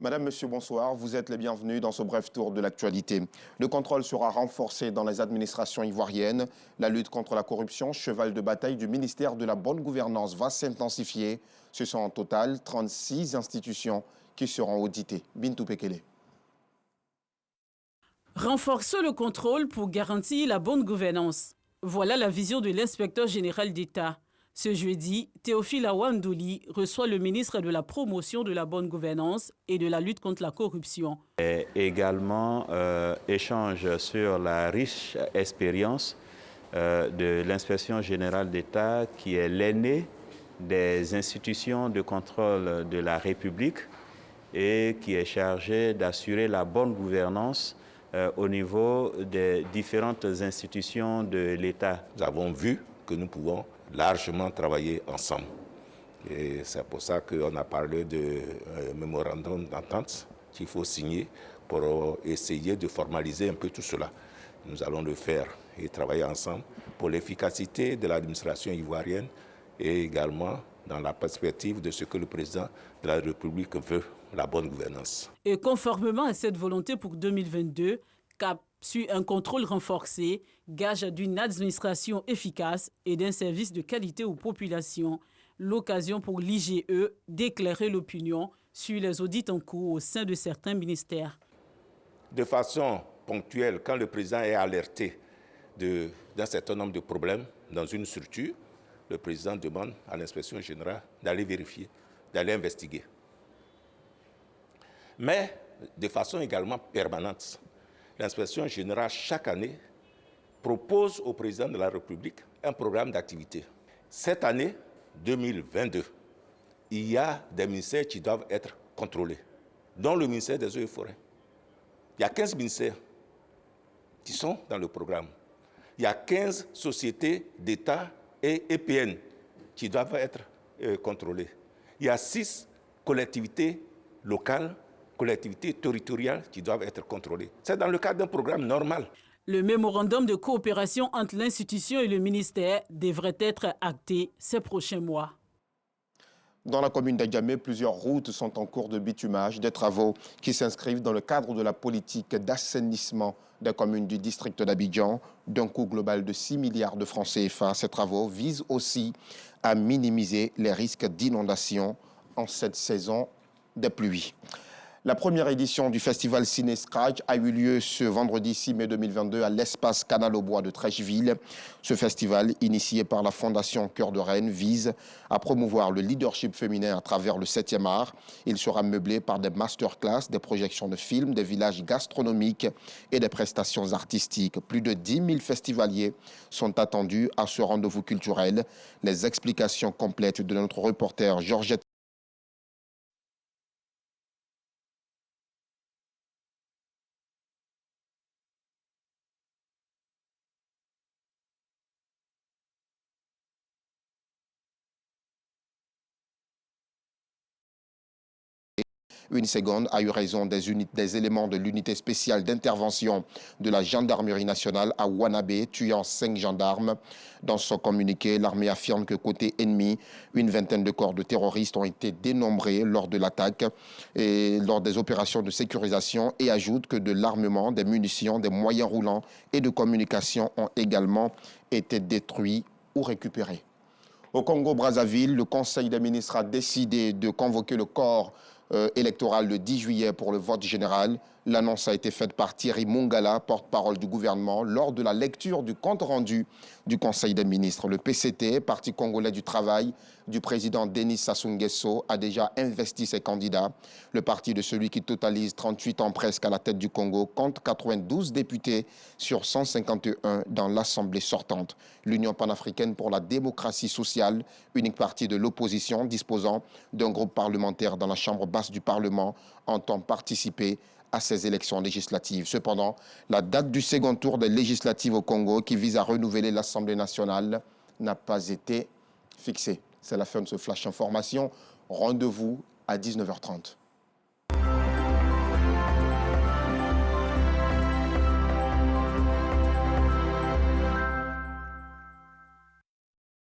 Madame, Monsieur, bonsoir. Vous êtes les bienvenus dans ce bref tour de l'actualité. Le contrôle sera renforcé dans les administrations ivoiriennes. La lutte contre la corruption, cheval de bataille du ministère de la Bonne Gouvernance, va s'intensifier. Ce sont en total 36 institutions qui seront auditées. Bintou Pekele. Renforcer le contrôle pour garantir la bonne gouvernance. Voilà la vision de l'inspecteur général d'État. Ce jeudi, Théophile Awandouli reçoit le ministre de la Promotion de la bonne gouvernance et de la lutte contre la corruption. Et également, échange sur la riche expérience de l'inspection générale d'État qui est l'aînée des institutions de contrôle de la République et qui est chargée d'assurer la bonne gouvernance au niveau des différentes institutions de l'État. Nous avons vu que nous pouvons largement travailler ensemble. Et c'est pour ça qu'on a parlé de mémorandum d'entente qu'il faut signer pour essayer de formaliser un peu tout cela. Nous allons le faire et travailler ensemble pour l'efficacité de l'administration ivoirienne et également dans la perspective de ce que le président de la République veut, la bonne gouvernance. Et conformément à cette volonté pour 2022, CAP suit un contrôle renforcé, gage d'une administration efficace et d'un service de qualité aux populations. L'occasion pour l'IGE d'éclairer l'opinion sur les audits en cours au sein de certains ministères. De façon ponctuelle, quand le président est alerté d'un certain nombre de problèmes dans une structure, le président demande à l'inspection générale d'aller vérifier, d'aller investiguer. Mais de façon également permanente, l'inspection générale, chaque année, propose au président de la République un programme d'activité. Cette année, 2022, il y a des ministères qui doivent être contrôlés, dont le ministère des Eaux et Forêts. Il y a 15 ministères qui sont dans le programme. Il y a 15 sociétés d'État et EPN qui doivent être contrôlées. Il y a 6 collectivités locales, collectivités territoriales qui doivent être contrôlées. C'est dans le cadre d'un programme normal. Le mémorandum de coopération entre l'institution et le ministère devrait être acté ces prochains mois. Dans la commune d'Adjamé, plusieurs routes sont en cours de bitumage, des travaux qui s'inscrivent dans le cadre de la politique d'assainissement des communes du district d'Abidjan, d'un coût global de 6 milliards de francs CFA. Ces travaux visent aussi à minimiser les risques d'inondation en cette saison des pluies. La première édition du festival Ciné Scratch a eu lieu ce vendredi 6 mai 2022 à l'espace Canal au Bois de Trècheville. Ce festival, initié par la Fondation Cœur de Reine, vise à promouvoir le leadership féminin à travers le 7e art. Il sera meublé par des masterclass, des projections de films, des villages gastronomiques et des prestations artistiques. Plus de 10 000 festivaliers sont attendus à ce rendez-vous culturel. Les explications complètes de notre reporter Georgette Une seconde a eu raison des éléments de l'unité spéciale d'intervention de la gendarmerie nationale à Wanabé, tuant 5 gendarmes. Dans son communiqué, l'armée affirme que côté ennemi, une vingtaine de corps de terroristes ont été dénombrés lors de l'attaque et lors des opérations de sécurisation et ajoute que de l'armement, des munitions, des moyens roulants et de communication ont également été détruits ou récupérés. Au Congo-Brazzaville, le Conseil des ministres a décidé de convoquer le corps électoral le 10 juillet pour le vote général. L'annonce a été faite par Thierry Mongala, porte-parole du gouvernement, lors de la lecture du compte-rendu du Conseil des ministres. Le PCT, Parti congolais du travail, du président Denis Sassou Nguesso, a déjà investi ses candidats. Le parti de celui qui totalise 38 ans presque à la tête du Congo compte 92 députés sur 151 dans l'Assemblée sortante. L'Union panafricaine pour la démocratie sociale, unique parti de l'opposition disposant d'un groupe parlementaire dans la Chambre basse du Parlement, entend participer à ces élections législatives. Cependant, la date du second tour des législatives au Congo, qui vise à renouveler l'Assemblée nationale, n'a pas été fixée. C'est la fin de ce flash information. Rendez-vous à 19h30.